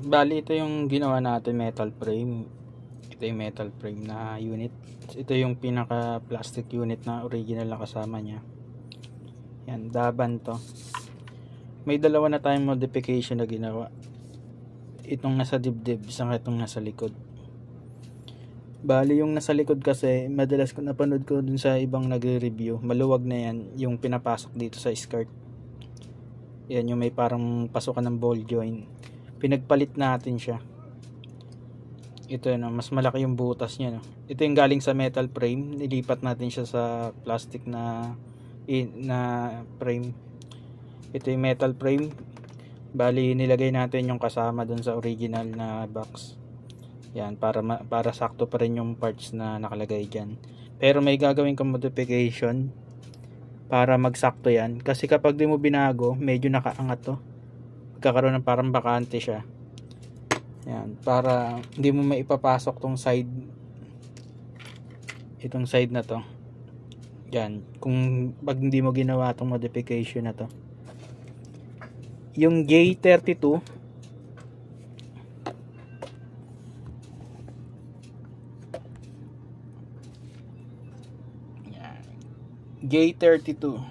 Bali ito yung ginawa natin metal frame. Ito yung metal frame na unit. Ito yung pinaka plastic unit na original na kasama nya. Yan, daban to. May dalawa na tayong modification na ginawa. Itong nasa dibdib, isang itong nasa likod. Bali yung nasa likod kasi madalas ko napanood ko dun sa ibang nagre-review, maluwag na yan yung pinapasok dito sa skirt. Yan yung may parang pasukan ng ball joint. Pinagpalit natin siya. Ito no, mas malaki yung butas niya no. Ito yung galing sa metal frame, nilipat natin siya sa plastic na frame. Ito yung metal frame. Bali nilagay natin yung kasama dun sa original na box. Yan, para sakto pa rin yung parts na nakalagay diyan. Pero may gagawin kang modification para magsakto yan. Kasi kapag di mo binago, medyo nakaangat to. Magkakaroon ng parang bakante siya. Yan, para hindi mo maipapasok tong side. Itong side na to. Yan, kung pag hindi mo ginawa tong modification na to. Yung J32 J32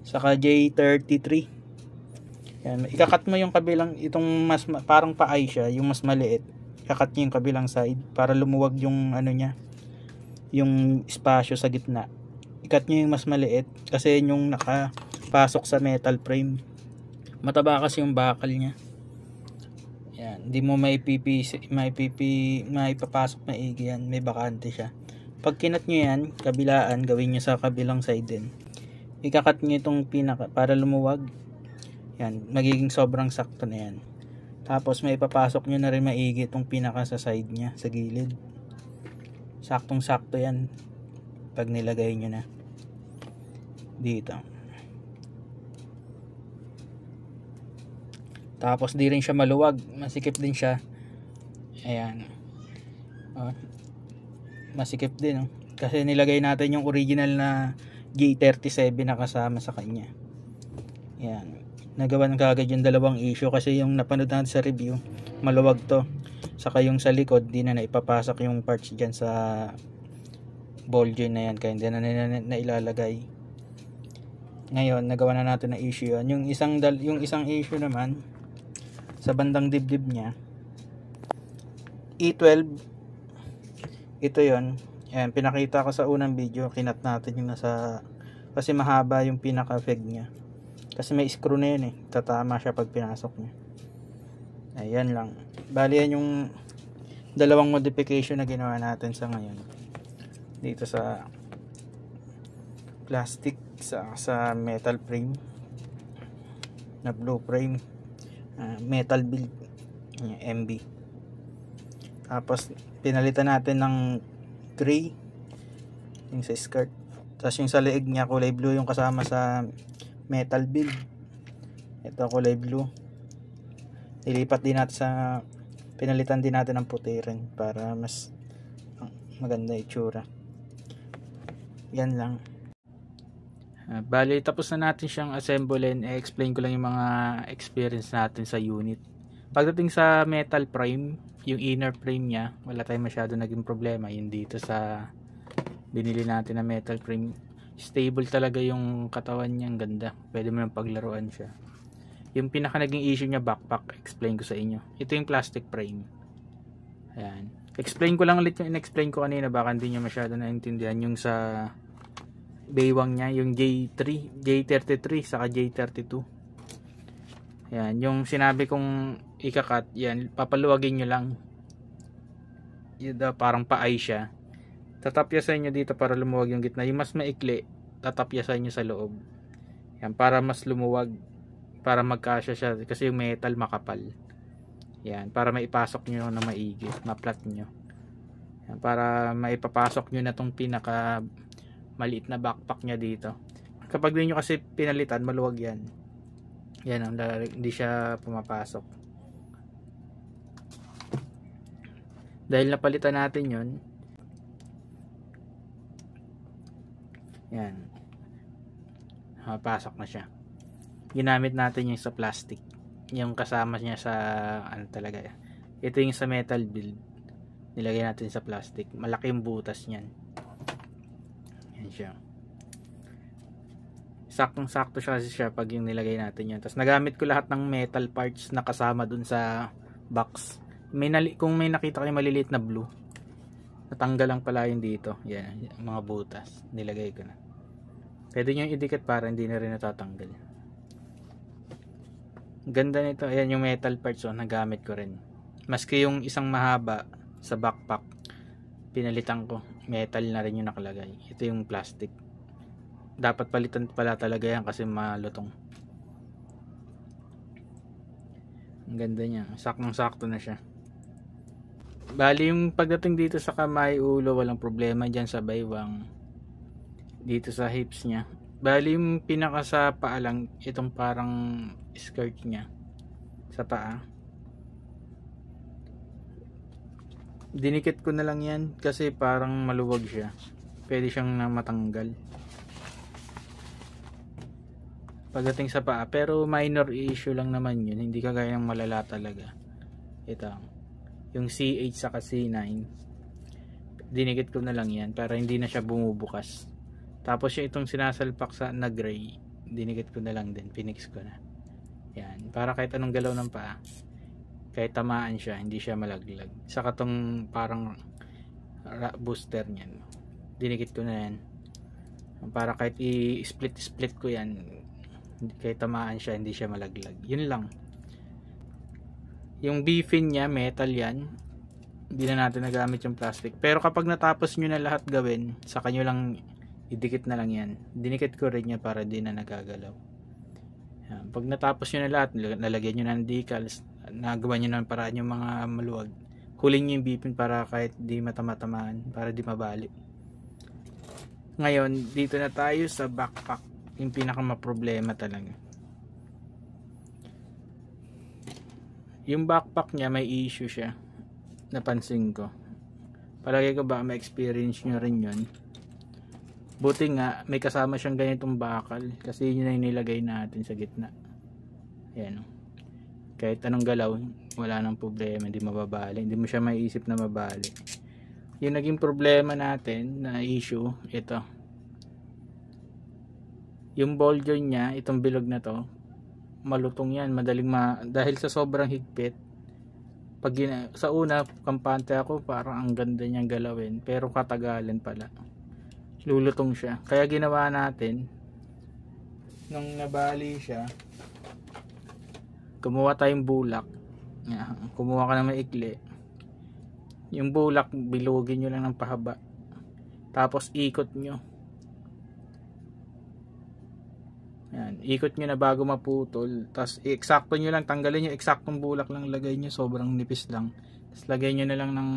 saka J33. Yan, ikakat mo yung kabilang, itong mas parang paay siya, yung mas maliit. Ikakat niyo yung kabilang side para lumuwag yung ano niya, yung espasyo sa gitna. Ikat niyo yung mas maliit kasi yun yung nakapasok sa metal frame. Mataba kasi yung bakal niya. Yan, hindi mo maipapasok maigi yan, may bakante siya. Pag kinat nyo yan, kabilaan, gawin nyo sa kabilang side din. Ikakat nyo itong pinaka para lumuwag. Yan, magiging sobrang sakto na yan. Tapos may ipapasok nyo na rin maigi itong pinaka sa side nya, sa gilid. Saktong sakto yan pag nilagay nyo na dito. Tapos di rin siya maluwag, masikip din siya. Ayan. Masikip din kasi nilagay natin yung original na J37 na kasama sa kanya. Yan, nagawan kagad yung dalawang issue kasi yung napanood natin sa review maluwag to, saka yung sa likod di na naipapasok yung parts dyan sa ball joint na yan, kaya hindi na ilalagay. Ngayon nagawa na natin na issue yan. Yung isang issue naman sa bandang dibdib nya E12. Ito yon. Ayan, pinakita ko sa unang video, kinat natin yung nasa, kasi mahaba yung pinaka peg nya. Kasi may screw na yun eh, tatama siya pag pinasok nya. Ayan lang. Bali yan yung dalawang modification na ginawa natin sa ngayon. Dito sa plastic, sa metal frame na blue frame, metal build, MB. Tapos pinalitan natin ng gray yung sa skirt. Tapos yung sa leeg niya kulay blue yung kasama sa metal build. Ito kulay blue. Ilipat din natin pinalitan din natin ng puti rin para mas maganda itsura. Yan lang. Bali tapos na natin siyang assemblein. I-explain ko lang yung mga experience natin sa unit. Pagdating sa metal frame, yung inner frame niya, wala tayong masyado naging problema. Yung dito sa binili natin na metal frame, stable talaga yung katawan niya, ang ganda. Pwede mo nang paglaruan siya. Yung pinaka naging issue niya, backpack, explain ko sa inyo. Ito yung plastic frame. Ayan. Explain ko lang ulit yung in-explain ko kanina, baka hindi niyo masyado naintindihan. Yung sa baywang niya, yung J33 saka J32. Ayan, yung sinabi kong ikakat, yan, papaluwagin nyo lang. Yun, parang paay siya. Tatapyasan nyo dito para lumuwag yung gitna. Yung mas maikli, tatapyasan nyo sa loob. Yan, para mas lumuwag. Para magkasya siya. Kasi yung metal makapal. Yan, para maipasok nyo na maigi. Ma-flat nyo. Yan, para maipapasok nyo na tong pinaka maliit na backpack nya dito. Kapag di nyo kasi pinalitan, maluwag yan. Yan, hindi siya pumapasok. Dahil napalitan natin yon, yan, pasok na siya. Ginamit natin yung sa plastic, yung kasama niya sa ano talaga. Ito yung sa metal build. Nilagay natin sa plastic. Malaki yung butas niyan. Yan siya. Saktong-sakto siya pag yung nilagay natin yan. Tapos nagamit ko lahat ng metal parts na kasama dun sa box. Kung may nakita kayo maliliit na blue, natanggal lang pala yung dito. Yan, mga butas. Nilagay ko na. Pwede nyo idikit para hindi na rin natatanggal. Ganda nito. Ayan yung metal parts, nagamit ko rin. Maski yung isang mahaba sa backpack, pinalitan ko. Metal na rin yung nakalagay. Ito yung plastic. Dapat palitan pala talaga yan kasi malutong. Ang ganda niya. Saktong-sakto na siya. Bali yung pagdating dito sa kamay, ulo, walang problema dyan sa baywang. Dito sa hips niya. Bali yung pinaka sa paa lang, itong parang skirt niya sa paa. Dinikit ko na lang yan kasi parang maluwag siya. Pwede siyang matanggal pagdating sa paa, pero minor issue lang naman yun, hindi kagaya ng malala talaga. Ito yung C8 saka C9, dinikit ko na lang yan para hindi na siya bumubukas. Tapos yung itong sinasalpak sa na gray, dinikit ko na lang din, pinix ko na yan, para kahit anong galaw ng paa, kahit tamaan siya, hindi siya malaglag. Saka tong parang booster niyan, dinikit ko na yan para kahit i-split ko yan, kahit tamaan siya, hindi siya malaglag. Yun lang. Yung B-fin niya, metal yan. Hindi na natin nagamit yung plastic. Pero kapag natapos nyo na lahat gawin, saka nyo lang idikit na lang yan. Dinikit ko rin niya para di na nagagalaw. Yan. Pag natapos nyo na lahat, nalagyan nyo na ng decals, nagawa nyo na ng paraan yung mga maluwag, hulin nyo yung B-fin para kahit di matama-tamaan, para di mabali. Ngayon, dito na tayo sa backpack. Yung pinaka problema talaga. Yung backpack niya may issue siya. Napansin ko. Palagi ko baka ma-experience nyo rin yun. Buti nga may kasama siyang ganitong bakal. Kasi yun na yung nilagay natin sa gitna. Ayan. Kahit anong galaw, wala nang problema. Hindi mababali. Hindi mo siya maiisip na mabali. Yung naging problema natin na issue, ito. Yung ball joint niya, itong bilog na to, malutong yan, madaling dahil sa sobrang higpit. Pag sa una, kampante ako, parang ang ganda niyang galawin, pero katagalan pala. Lulutong siya. Kaya ginawa natin, nung nabali siya, kumuha tayong bulak. Kumuha ka na maikli. Yung bulak, bilugin nyo lang ng pahaba. Tapos ikot nyo. Yan, ikot nyo na bago maputol. Tapos eksakto nyo lang, tanggalin nyo eksaktong bulak lang, lagay nyo, sobrang nipis lang. Tapos lagay nyo na lang ng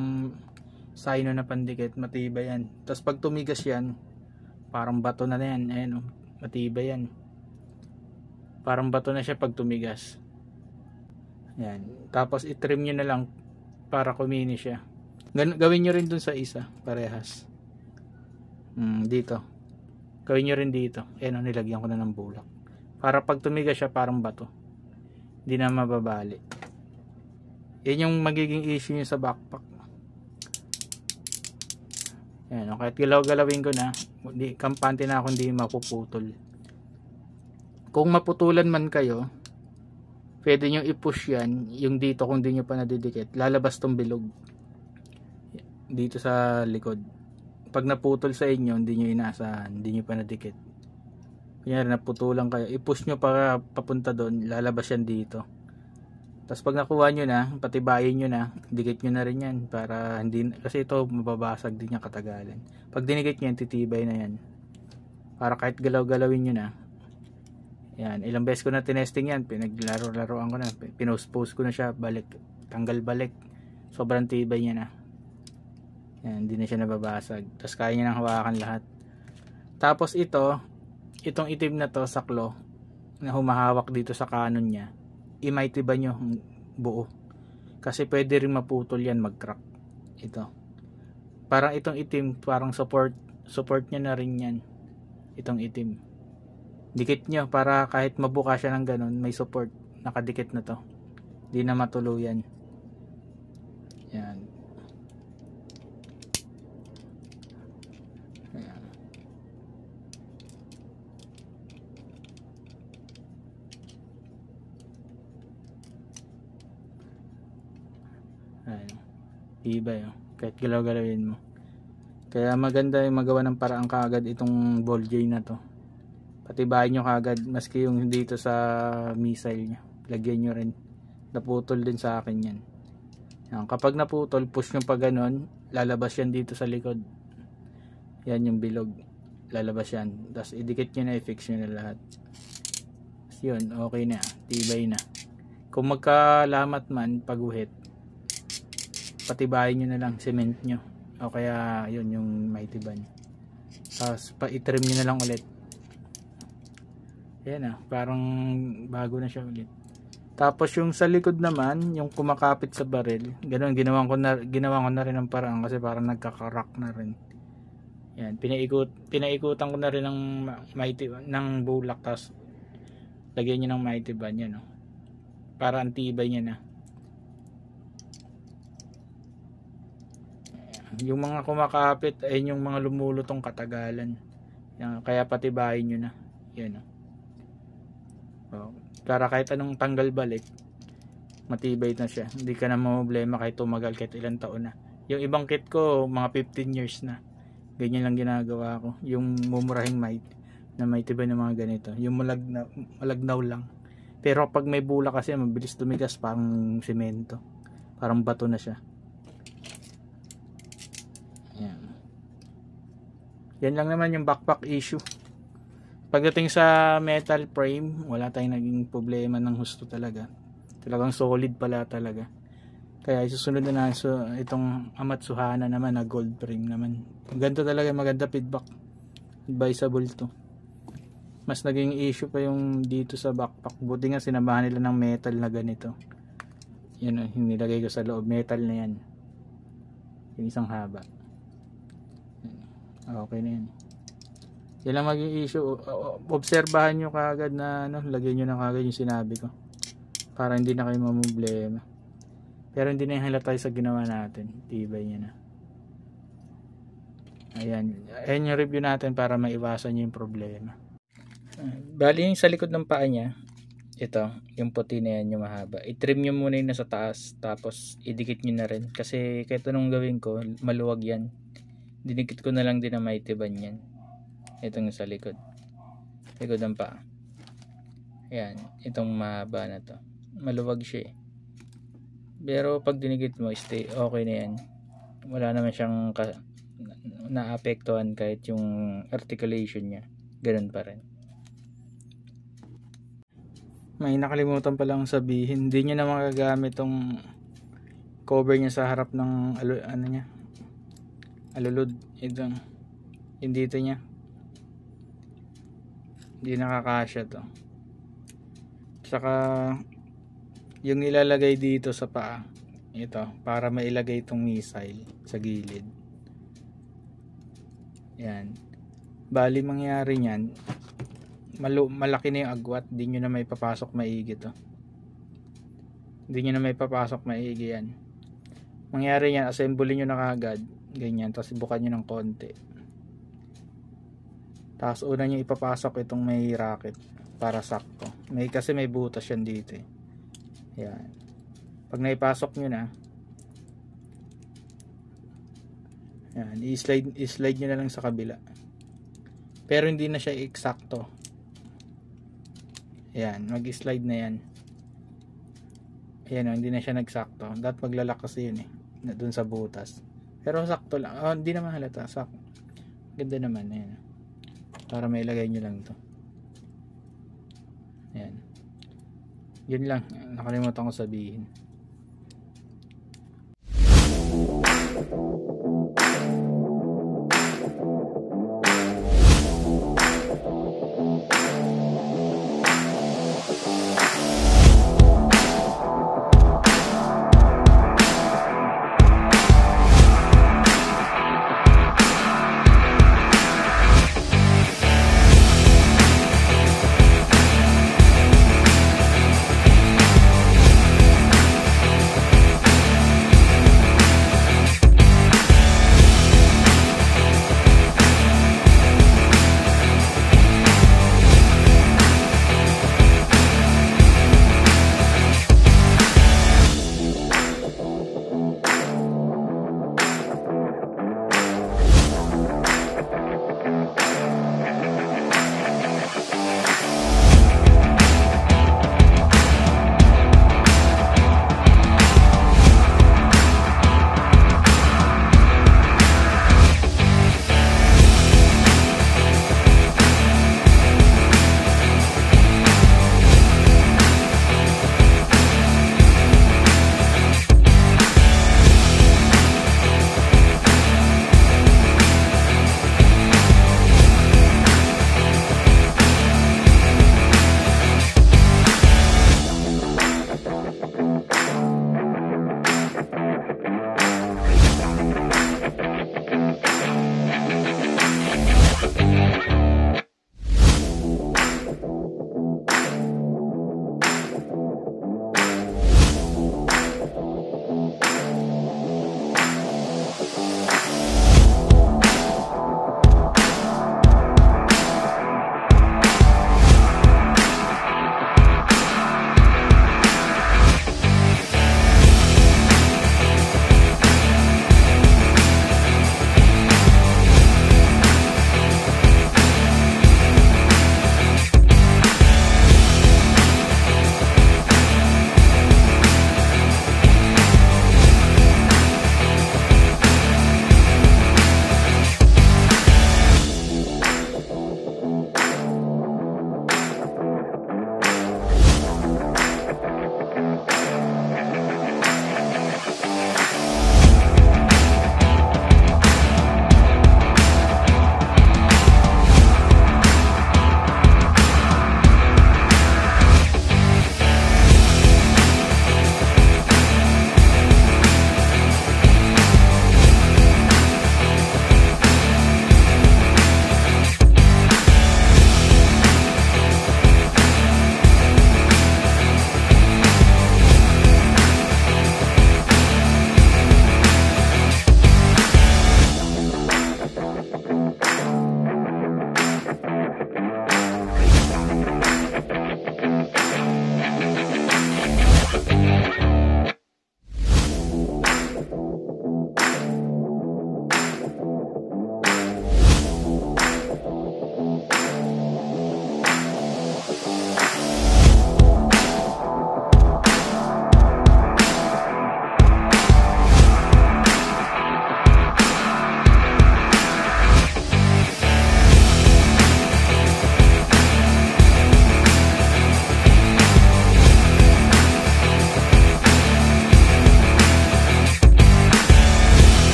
sino na pandikit, matibay yan. Tapos pag tumigas yan, parang bato na yan. Ayan, matibay yan. Parang bato na siya pag tumigas. Yan. Tapos itrim nyo na lang para kumini siya. Gawin nyo rin dun sa isa, parehas. Dito. Gawin nyo rin dito. Ayan, nilagyan ko na ng bulak. Para pag tumigas siya, parang bato. Hindi na mababali. Yan yung magiging issue nyo sa backpack. Ayan, kahit galaw-galawin ko na, kampante na ako, hindi mapuputol. Kung maputulan man kayo, pwede nyo i-push yan. Yung dito, kung di nyo pa nadidikit, lalabas tong bilog. Dito sa likod. Pag naputol sa inyo, hindi nyo inaasahan, hindi nyo pa nadikit. Kunyari naputulan kayo, i-push nyo para papunta doon, lalabas yan dito. Tapos pag nakuha nyo na, patibayin nyo na, dikit nyo na rin yan para hindi, kasi ito mababasag din yung katagalan. Pag dinikit nyo yan, titibay na yan. Para kahit galaw-galawin nyo na. Yan, ilang beses ko na tinesting yan, pinaglaro-laroan ko na, pinost-post ko na siya, balik, tanggal balik. Sobrang tibay niya na. Yan, hindi na siya nababasag. Tapos kaya niya nang hawakan lahat. Tapos itong itim na to, saklo, na humahawak dito sa kanon niya, i-mighty ba nyo buo. Kasi pwede rin maputol yan, mag-crack. Ito. Parang itong itim, parang support niya na rin yan. Itong itim. Dikit nyo para kahit mabuka siya ng ganun, may support. nakadikit na to, di na matuluyan. Yan. Ayan. Ayan. Tibay, oh. Kahit galaw-galawin mo. Kaya maganda yung magawa ng paraan kaagad itong ball joint na to. Patibayin nyo kaagad, maski yung dito sa missile nya, lagyan nyo rin. Naputol din sa akin yan. Yan, kapag naputol, push nyo pa ganon, lalabas yan dito sa likod. Yan yung bilog, lalabas yan. Tapos idikit nyo na, i-fix nyo na lahat. Tapos yun, okay na, tibay na. Kung magkalamat man pag-uhit, patibayin nyo na lang, cement nyo, o kaya yun yung maitiban. Tapos pa-itrim nyo na lang ulit. Ayan, parang bago na siya ulit. Tapos yung sa likod naman, yung kumakapit sa baril, ganoon ginawan ko na rin ng paraan kasi parang nagkakarak na rin. Yan, pinaikutan ko na rin ng bulak, tapos lagyan niyo ng maitiban yan, no? Para antibay niya na. Yung mga kumakapit ay yung mga lumulutong katagalan. Yan, kaya patibayin nyo na. Yan, no? Para kahit anong tanggal balik, matibay na siya. Hindi ka na problema kahit tumagal kahit ilang taon na. Yung ibang kit ko mga 15 years na. Ganyan lang ginagawa ko. Yung mumurahing na may tibay ng mga ganito, yung malagnaw lang. Pero pag may bula kasi mabilis tumigas, parang semento, parang bato na siya. Yan lang naman yung backpack issue. Pagdating sa metal frame, wala tayong naging problema ng husto talaga. Talagang solid pala talaga. Kaya isusunod na itong Amatsuhana naman na gold frame naman. Maganda talaga, maganda feedback. Advisable to. Mas naging issue pa yung dito sa backpack. Buti nga sinamahan nila ng metal na ganito. Yan, yung nilagay ko sa loob. Metal na yan. Yung isang haba. Okay na yan. Yan lang maging issue. Obserbahan nyo kaagad na lagyan nyo na kaagad yung sinabi ko. Para hindi na kayo mamumblema. Pero hindi na yung halata sa ginawa natin. Tibay niya na. Ayan. Ayan yung review natin para maiwasan nyo yung problema. Bali yung sa likod ng paa niya, ito, yung puti na yan, yung mahaba. I-trim nyo muna yung nasa taas. Tapos idikit nyo na rin. Kasi kahit anong gawin ko, maluwag yan. Dinikit ko na lang din na maitiban yan. Itong sa likod ng paa. Ayan, itong mahaba na to, maluwag siya eh. Pero pag dinikit mo, okay na yan. Wala naman siyang naapektuhan kahit yung articulation niya. Ganun pa rin. May nakalimutan pa lang sabihin, hindi nyo na magagamit tong cover niya sa harap ng alulod. Itong yung dito niya, hindi nakakasya to. Saka yung ilalagay dito sa paa, ito, para mailagay itong missile sa gilid. Yan. Bali mangyari niyan, malaki na yung agwat, hindi nyo na may papasok maigi to. Hindi nyo na may papasok maigi yan. Mangyari yan, assemble nyo na kagad, ganyan, tapos ibukan nyo ng konti. Tapos una nyo ipapasok itong may racket para sakto. Kasi may butas yan dito eh. Yan. Pag naipasok nyo na, yan, i-slide nyo na lang sa kabila. Pero hindi na siya eksakto. Yan, mag-slide na yan. Ayan, hindi na siya nagsakto. Dapat maglalak kasi yun eh, dun sa butas. Pero sakto lang. Hindi naman halata. Sakto. Ganda naman. Ayan. Para may ilagay nyo lang to. Ayan. Yun lang. Nakalimutan ko sabihin.